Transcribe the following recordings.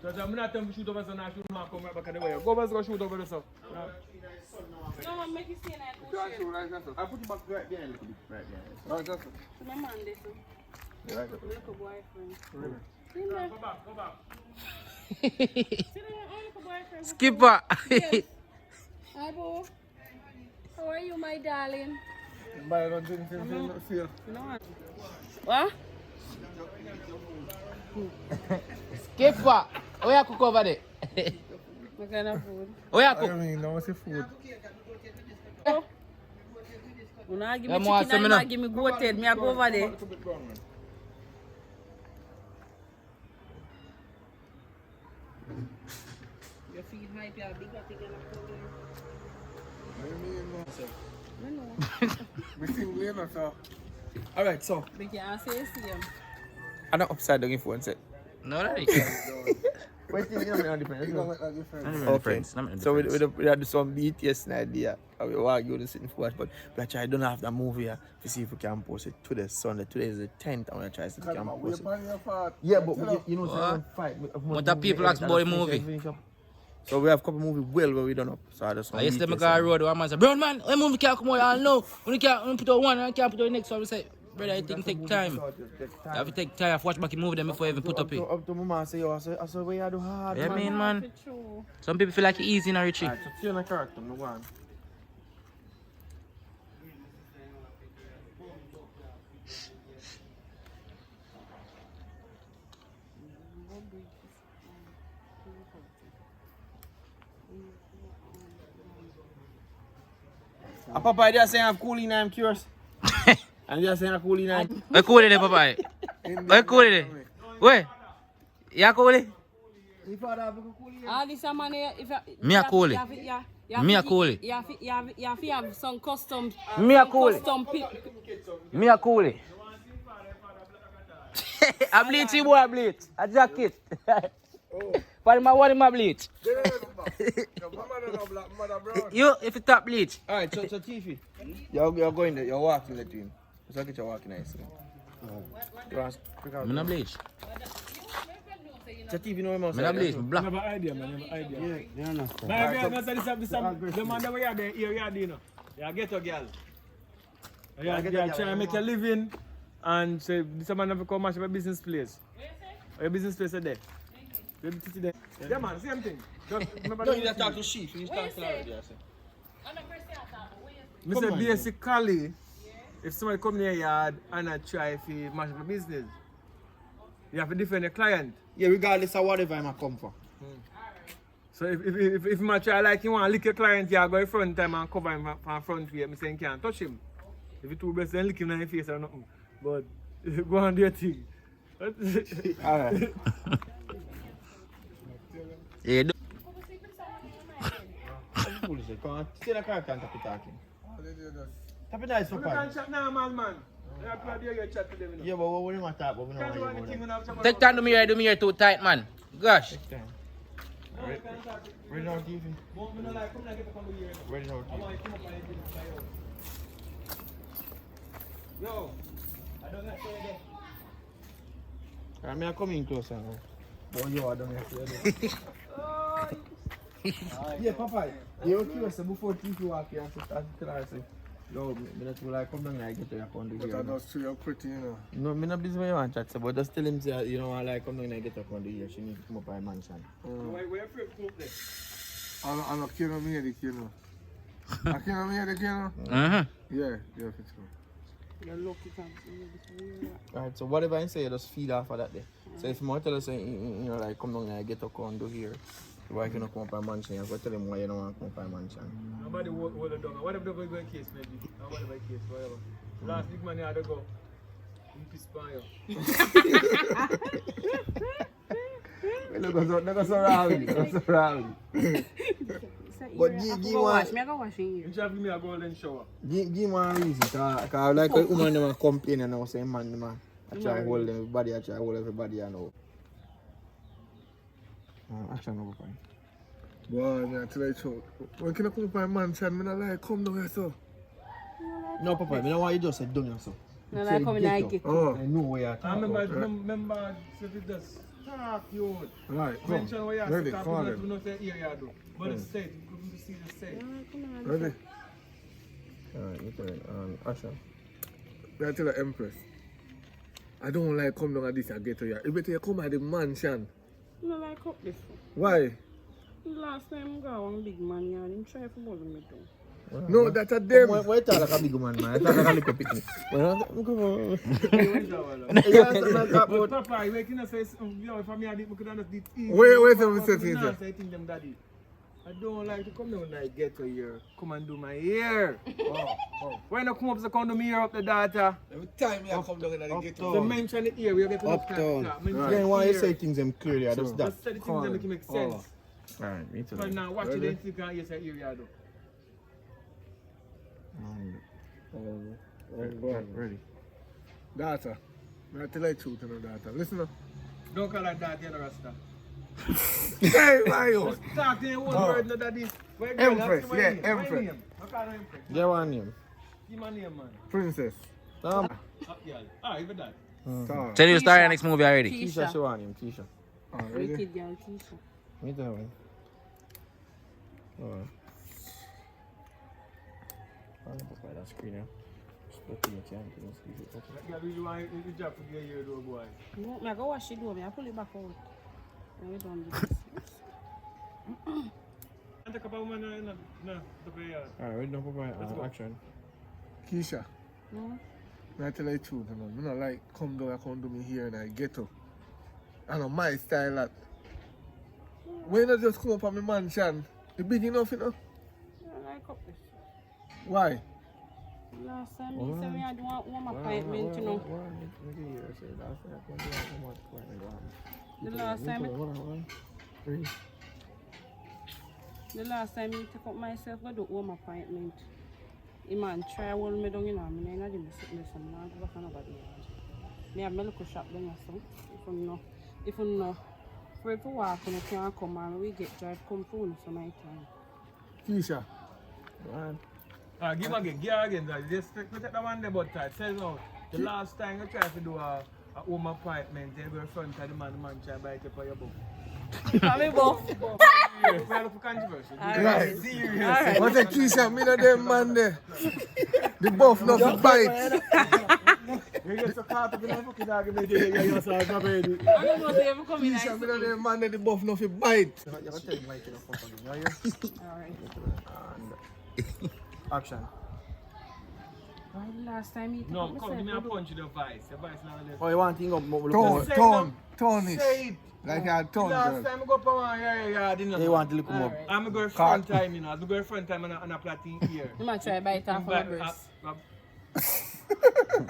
Because I'm not telling you to shoot over, so now shoot my come right back at the way. Go over, go shoot over the so. No one make you stay in that bullshit. I put you back right there a little bit. Right there. Right, that's it. So my man this. Yeah, right there. Little boyfriend. Really? See there? Go back, go back. See there? Little boyfriend. Skipper. Yes. Hi, Bo. How are you, my darling? Buy one thing, not feel. No. What? Skipper. Where you cook over there? What kind of food? Where you I cook? mean, no, it's a food. Oh. You not give me chicken and you not give me goat head. Me I go over there. Your feet hype, you are big at again. I know. We sing later, so. Alright, so. But can't say see him. I'm not upside down if one set. No, that is. Wait till you know different. You don't make that different. Okay. So we had some BTS idea. We were going to watch, but we try don't have that movie here to see if we can post it today Sunday. Today is the 10th. I want to try to see if we can post it. Yeah, but you know, so fight. What the people ask about the movie? So we have a couple movies well where we done up. So I just I used to make a road where man say, "Brown man, when movie can't come out, I know. When you can't put out one, I can't put out the next one." We say, "Brother, I think take time. You have to take time. Watch back the movie them before you even put up it." Up to mama say, "I said, where you do hard." Yeah, man. Some people feel like it's easy in a Richie. Alright, so see on the character, no one. Papa, they are saying I'm cool in I'm curious. And they are saying I'm cool in I'm. Where cool it, Papa? Where cool it? Where? You cool it? Ah, this a man if Me a cool it. Me a cool it. You have to have some custom. Me a cool it. Custom Me a cool it. A bleach, you boy, a bleach. A jacket. For my what in my bleach? You, if you top bleach. Alright, so Tiffy, you're going there, you're walking the team. So get your walking nice. I'm not bleach. So Tiffy, know him. I'm not bleach, I'm black. Never idea, man, never idea. Yeah, no. My idea, this the man that we are there, here, you know. You get a girl. You try to make a living and say, this man never come match my business place. Your business place is there. Yeah, man, same thing. Don't you just talk to Chief. You talk to her. Mr. Basically, if somebody come near your yard and I try to match up a business, you have to defend the client. Yeah, regardless of whatever I come for. So if I try like you want to lick your client, you go in front time and cover him from front way, I'm saying you can't touch him. If you too best, then lick him in the face or nothing. But go on do your thing. Alright. Yeah, do. Still a character and tap it talking. Tap it nice for You can't chat now, man. You chat to them. Yeah, but what do you talk about? We Can't do know anything what without Take time to me here too tight, man. Gosh. Ready now, TV. Ready now, TV. Yo, I don't have to say that. I mean, I come in closer now. Boy, yo, I don't have to say Yeah, Papa. You're curious before TV walk here and start to tell her, say, yo, I not like come down and get to your condo here. But that's true, you're pretty, you know. No, I'm not busy with you and chat, but just tell him, say, you know, I like come down and get to your condo here. She needs to come up by mansion. Where you from there? I'm not kidding me, you know. I can't me, you know. Uh-huh. Yeah, for sure. You're lucky, Alright, so whatever I say, just feed off of that day. So if you tell us, you know, like, come down and get to condo here. Why can you come up by mansion? You go tell him why you don't want to come up by mansion. Nobody hold it down. Whatever the going case maybe. Whatever case, whatever. Last week man, you had to go. You piss by you. Look so rowdy. But give one. Me I go wash you. You should give me a golden shower. Give one reason. Cause like a woman them complain and now say man them I try to hold everybody, I try to hold everybody I know. Action over fine. Boy, man, tell you so. When can I come up by mansion? I like come down here, so. No, Papa, I don't want you just say down here, so. No, like come in like it. Oh. I know where you're I talking about. remember, if it does. talk, you. Right, come. Mention what you Ready, say, come on because we then. don't say area do. But it's said, you couldn't see the say. Ready? Alright, you tell it. Action. I tell the Empress. I don't like come down at this and get to you. You better come at the mansion. No like up this. Why? Last time I go one big man here, him try to bother me too. No, that's a them. Why you talk like a big man, man? I talk like a little picnic. But Papa, you can say, you know, if I'm here, we could understand it. Wait, some setting, sir. I think them daddy. I don't like to come down when I get to here. Come and do my hair. Why not come up to come do me hair up the data? Every time you come down and get So mention it here, we get enough time. Then why you say things them clearly? I just that. Just say the things that make sense. Alright, me too. But now watch it, then you can hear say area though. Ready. Data. I tell you the truth, you know, data. Listen up. Don't call that data, the Rasta. Hey, Mario. Just talk to your own word, no daddy. Empress, yeah, Empress. I call her Empress. Get one name. Give my name, man. Princess. Tom. Up, girl. Ah, even that. Star. Tell you to start your next movie already. Keisha, she want him. Keisha. Ready? Wicked girl, Keisha. Me too, man. Alright. I'm gonna put that screen now. Open your camera. That girl really want you job to get here, though, boy. No, I go wash it do me. I pull it back out. Now we done with this. And take up a woman, no, to pay her. Alright, ready now, Papa? Action. Keisha. No? I tell you the truth, you know. I don't like come down and come to me here and I get up. I know my style that. When you not just come up on my mansion, it's big enough, you know. I like up this. Why? Last time you said we had one appointment, you know. The last time you took up myself, I do home appointment. The man try to hold me down, you know. I mean, I didn't sit there, so I'm not going to go back there. I have my local shop down here, so if you know, for if you walk and you can't come and we get drive come through so my time. Keisha. Give again, guys. Just take that one there, but tell now. The last time you tried to do a home appointment, you go in front of the man try to bite you for your book. I'm both. Well, for controversy. Right. Serious. What's the Keisha? Me and them man there. The buff not to bite. You get so caught up in a fucking argument, you get yourself already. I don't know if they ever come in. Keisha, me and them man there, the buff not to bite. Alright. Action. Why the last time you No, come give me a punch in the vice. Your vice now. Oh, you want to think of Tone it. Say it. Like a tone, Last girl. time I go up on I didn't know. You want to look more. I'm going front time, you know. I'm going front time and a platin here. You might try to bite off my breast.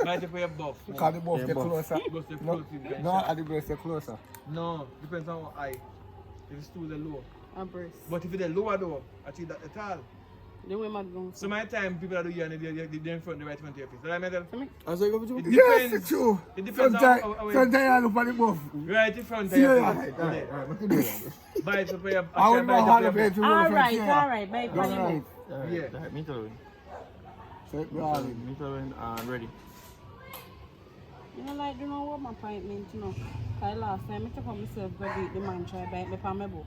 Bite it for your buff. Because the buff get closer. Go stay No, close to the no, at the breast get closer. No, depends on what eye. If it's too low. A breast. But if it's lower though, actually that at all. The way my gun. So my time people are doing here and they're in front the right front of your face. So I mean, As I go for it you? Yes, depends. it's true. It depends on Sometimes I look at the buff. right in front of See your ya. face. Alright. Bite it for your I wouldn't know how to pay to Alright, bite for Alright. you. Yeah. Me too. So, darling. Me too. Ready. You know, like, you know what my appointment, you know. Because last time I took up myself, go beat the man, try to bite me for my book.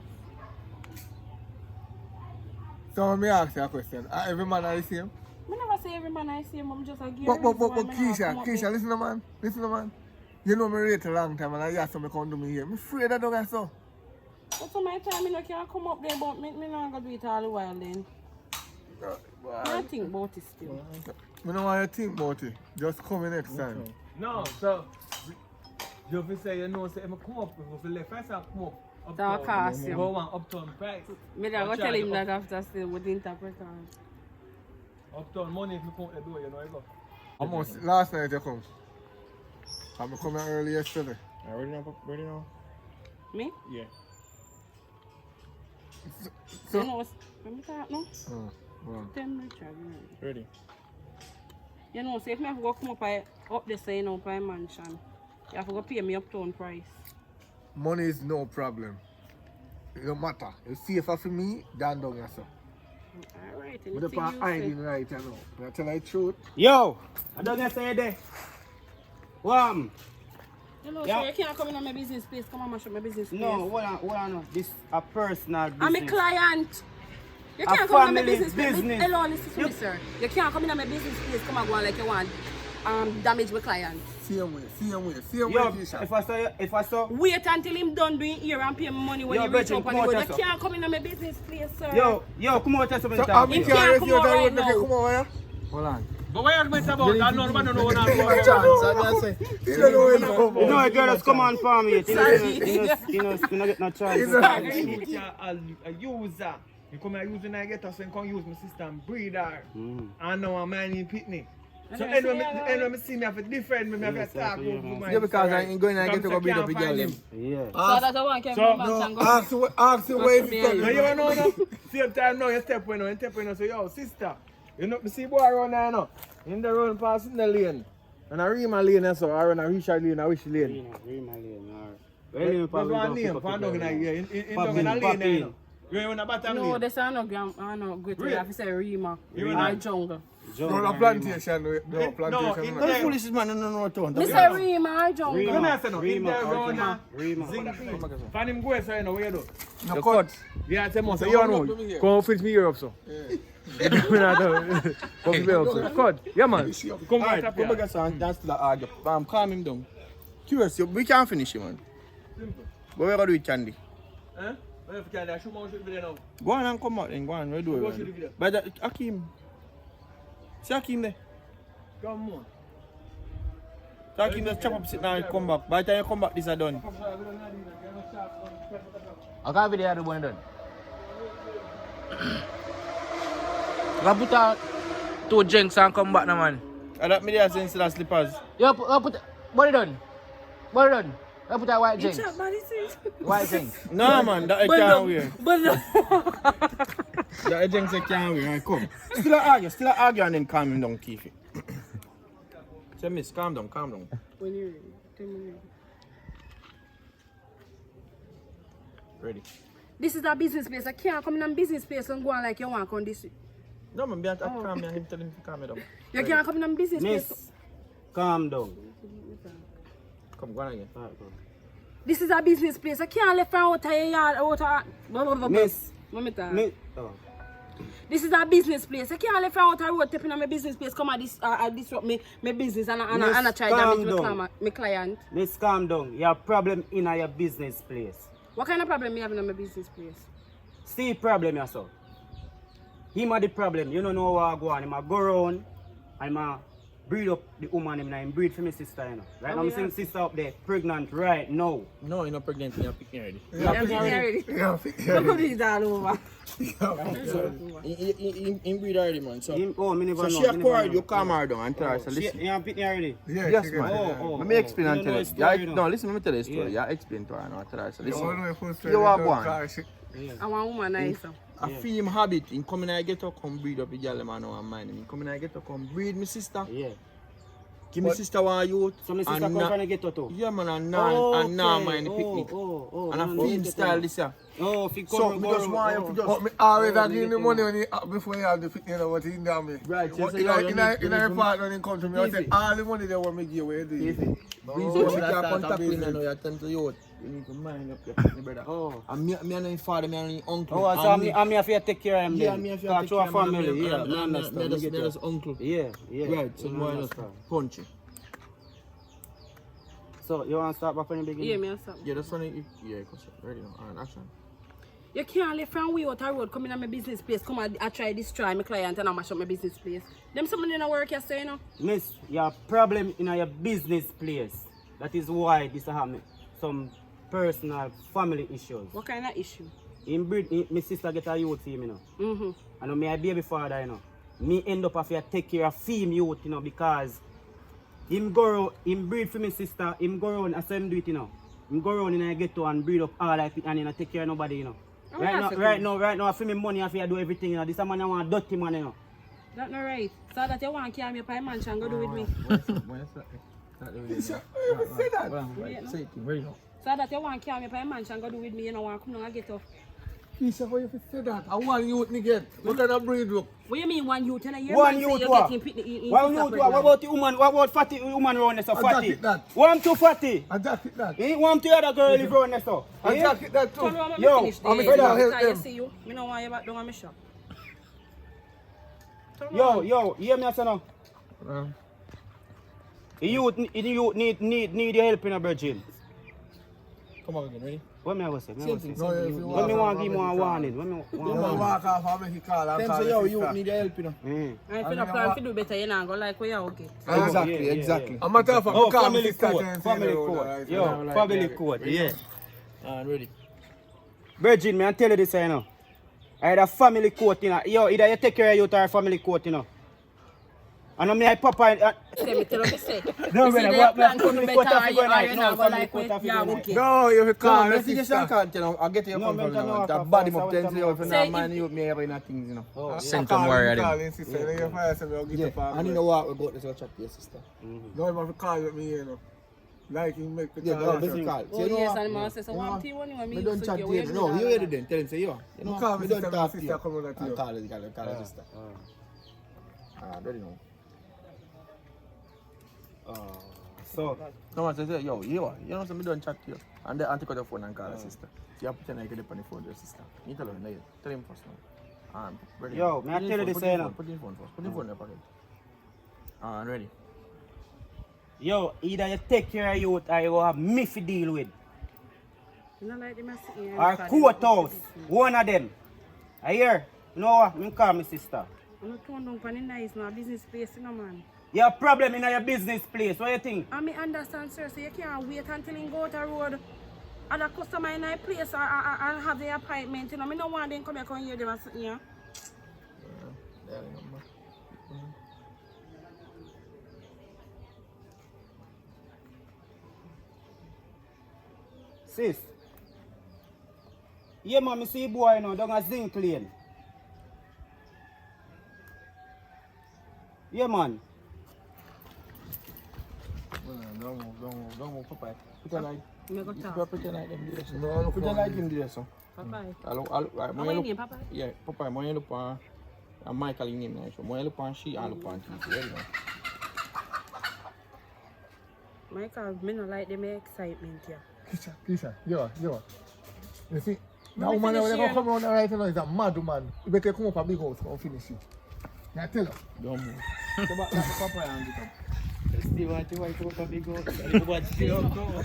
So let me ask you a question. Are every man are the same? I never say every man I see him, I'm just a gear. But Keisha, listen to man. You know me rate a long time and I ask me come to me here. I'm afraid I don't get so. But so my time, I can't come up there, but me not going to do it all the while then. I think about it still. I don't want you to think about it. Just come in next time. No, so you have to say you know say if I come up, if I left first I come up. That cost him. Go on uptown price. Me I go tell him that after still with the interpreter. Uptown money if you come the door, you know you go. Almost last night you come. I'm coming early yesterday. Ready now? Me? Yeah. So, You know what's... Let me talk now. well, 10 Richard. Ready. You know, so if I have to go come up the say now by mansion, you have to go pay me uptown price. money is no problem. It don't matter. It's safer for me than down here, so. Alright, But the part hiding right, you know. I tell you the truth. Yo, I don't get say there. One. Hello, Yeah. sir, you can't come in on my business place. Come and mash up my business place. No, hold on. This a personal business. I'm a client. You A can't come in on my family business place. business. Hello, listen to me, sir. You can't come in on my business place. Come and go on like you want. Damage my client. Same way, Yo, Keisha. if I saw, Wait until him done doing here and pay me money when Yo, you reach Bridget, up on the come road. out, You sir. can't come in on my business place, sir. yo, come out something. So, I'm He here, can't if come you're out going right to now. come over here. Hold on. But what you going about? I know, man, don't know what I'm Give him a doing. chance. I say. You don't know enough. You know a girl that's come on for me. You know, get no chance. A user. You come here using I get us and come use my system, breed her. And now I'm minding pitney. So anyway, I see me have a different, me have a talk with my. Yeah, because I ain't going to get to go beat up with girl. Yeah. So that's the one can come No, and go. ask you where Come it's here. No, you know, no. Same time now, you step in, so yo, sister, you know, me see boy around there, no. In the road passing the lane. And I read my lane, so I run a Richard lane, I wish lane. There's one name, find out in a year, in a lane, you know. You in a bottom No, lane. this is not good. You have to say Rima. You Or know? jungle. No, no plantation. No No, plantation. in no. What the there. foolish is man? No, no, no. This is Rima or jungle. Come here, say no. In Rima, there, round there. Rima. Find him go, so you know, where you do. No cut. Yeah, tell me, so No, you no, know, no, no, come fit me Europe, so. Come fit me Europe, so. Cut. Yeah, man. Come Alright, back come here. back and dance to the argue. Calm him down. Curious, we can't finish him, man. What we gonna do with Candy? Huh? Well, if you can, I shoot my shoot video now. Go on and come out then, go on, we do Go it. shoot the video. Man. But Hakeem. See Hakeem there? Come on. So Hakeem just chop up sit now and come back. By the time you come back, this is done. I can't video the one done. I put out 2 drinks and come back now, man. And that me there saying still have slippers. You put what done? What done? I put out white drinks. Chat body says. White drinks. No man, that I can't wear. But That I think I can't wear. Alright, come. Still argue and then calm him down, Keith. Say miss, calm down. when you're ready, tell me ready. Ready. This is a business place. I can't come in a business place and go on like you want on this. No man, be calm me and him tell him to calm me down. You can't come in a business place. Miss, calm down. Come, go on again. This is a business place. I can't left out of your yard out of Miss, This oh. is a business place. I can't left out of the road tapping on my business place. Come and disrupt my business and I try calm damage down. my client. Miss, calm down. You have problem in your business place. What kind of problem me having on my business place? See problem yourself. Him are the problem. You don't know what I go on. Him a go around and I breed up the woman him and breed for my sister, you know. Right now I'm seeing sister up there pregnant right now. No, you're not pregnant, you're picking already. I'm already. Yeah, Look at this all over. In breed already, man. So, Him, oh, me never so know. she a quarrel, you calm her down and tell her, so She, listen. you have picked me already? yeah, Yes, she man. got it. Let me explain and You tell know you. the story, you know. No, listen, let me tell you the story. Yeah. Yeah, explain to her and I'll tell her. So You listen. all know first You are don't one. call shit. I want woman nicer. A film habit in coming I get to come breed up the girl man now and mind me. Coming I get to come breed my sister. Yeah. Give me sister one youth. So my sister and come na- from the ghetto too? Yeah man and now mind the picnic. And a film style this year. Oh, if you come So and we go just want you to But just me always a give the money when he, before you have the fitness of what he done me. Right, so But you in know, a you need to report when he come to me, I say Easy. all the money they want me give away. breeze Oh, when that's you not contact a me business. now you attend to youth. You need to mind up your picnic brother. Oh. And me and his father, me and his uncle. Oh, so I'm here to take care of him Yeah, then. me have to Cause take through a care of him, family, me yeah. and- Me and- understand, and me just- get me you. just uncle. Yeah, yeah. Right, so Me more just understand. punch you. So you want to start back from the beginning? Yeah, me and something. Yeah, that's funny. Yeah, cause ready now. Alright, action. You can't live from way out the road, come in on my business place, come and I try destroy my client and I mash up my business place. Them someone in the work you say, you know? Miss, you have problem in your business place. That is why this happen. Some personal family issues. What kind of issue? My sister get a youth team, you know. Mm-hmm. And me a baby father, you know. Me end up have to take care of female youth, you know, because him breed for my sister, him go around, I saw him do it, you know. Him go around in a ghetto and breed up all like it and you know, take care of nobody, you know. Oh, right that's now, I feel me money, I feel I do everything, you know. This a man I want dirty man, you know. That's not right. So that you want to carry me up a mansion and go do with me. Say that. Say it, ready now. So that you want to carry me up a mansion and go do with me, you know, want to come down and get off. Keisha, why you say that? I want youth me get. What kind of breed look? What you mean one youth in a year? One man say youth you what? getting pitney in One sister youth what? pregnant. What about the woman? What about fatty woman around there? So I fatty. jacket that. One too fatty. I jacket that. Eh? One to the other girl live around there. So. I Eh? jacket that Tell me too. what Yo, finish I'm there. afraid I'll help Because I them. see you. Me don't want you back down on my shop. Tell me Yo, what- yo, you hear me say now? The youth need your help in a virgin. Come on again, ready? What me I go say? Me I Same go say. thing. No, if you When me want off, give I'll more make it warning. When me call. want You warning. walk off, I'll make it call. I'll Them call say, the yo, sister. you need your help, you know. And if you I don't mean, plan what- to do better, you're not going to like where you get. Exactly, yeah, exactly. yeah. I'm a tough one. Oh, Call family me sister code. and say Family no, code. right? Yo, I like family that. code. Yeah. Ready? Virgin, me I tell you this, you know. I had a family court, you know. Yo, either you take care of you or a family court, you know. And me I papa. Say me tell you me say. No, You see, brother, they what plan me to do family better court have or to you go or night. you No, not going to family like court where have to you go are night. okay. No, you have to Come call on, the investigation sister. can't, you know. I'll get you No, come man, from tell me now. what That for body first, up I ten want to you if you Say not if- mind you me in a things, you know. Oh, Send Call some the word sister, them. then sister, then you fire some, you'll get Yeah, the part. I need to walk about this, I'll chat to your sister. No, you have to call with me, you know. Like you make the Yeah, call. no, make a call. Oh, So you know yes, what? and man says, so You know one thing when you want me Me to don't chat get to away you. with No, that, you that, ready that. then. Tell him say you. You know, Call me me don't sister, talk my to you. sister coming at I'll you. call the sister. Ready now. So, No one says, yo, you know, so me don't chat to you. And then I take out the phone and call the sister. So you have to pretend like you get on the phone with your sister. You tell him, like, tell him first now. Ready? Yo, may I Put in tell you phone, this, put in you phone, know? Put in phone first. Put in phone in your pocket. Ready? yo, either you take care of youth or you will have me to deal with. You know, like them are sitting here Or and courthouse. One of them. I hear? You know what? Me call my sister. I'm not turn down for the nice now, business place, you know, man. You have problem in your business place. What do you think? I mean, understand, sir, so you can't wait until you go out the road. Other customer in a place and have the appointment, you know. I don't want them come here and hear them and sitting here. There the number. Sis. Yeah, man, me see boy now down a zinc lane. Yeah, man. Don't move, Papa. Pretend like, I'm going to talk. pretend like them do this. No, look Pretend for like me. him do this, so. Papa. Right, How you name, Papa? Yeah, Papa, when you look on, Michael in name now, so when you look on she and look on TV, ready now. Michael, I don't like them excitement here. Keisha, yo. You see, that Me woman finish when here they come around right now is a mad woman. You better come up a big house and finish it. Now tell her. Don't move. Go back to Papa and get up. Still want to wipe up a big house. You want still go.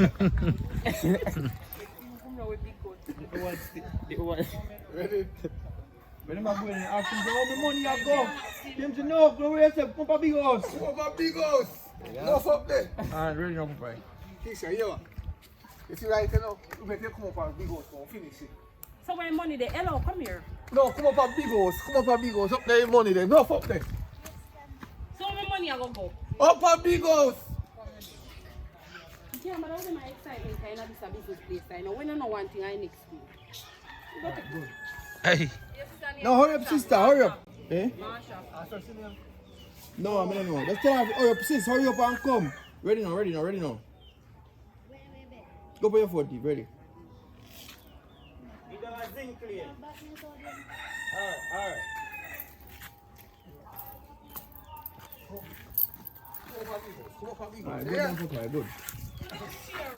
Ready? When them are going and ask him, how much money you got? Him to know, go where yourself, Papa big house. Come up a big house. Enough up there. And ready now, Papa. Keisha, yo. You see right now, you better come up a big house and finish it. So when money there, hello, come here. No, come up a big house. Come up a big house. Up there, money there. Enough up there. So when money I go. Up a big house. Yeah, but all my excitement, I know this is a business place. I know when I know one thing, I next week. Hey. No, hurry up, sister, hurry up. Eh? Marsha. No, I mean, no. Let's tell her, hurry up, sis, hurry up and come. Ready now. Go put your phone, Steve, ready. You got a zinc lane. Alright. Come up a big house. Come up a big house. Alright, good, Yeah. now, Papa, good.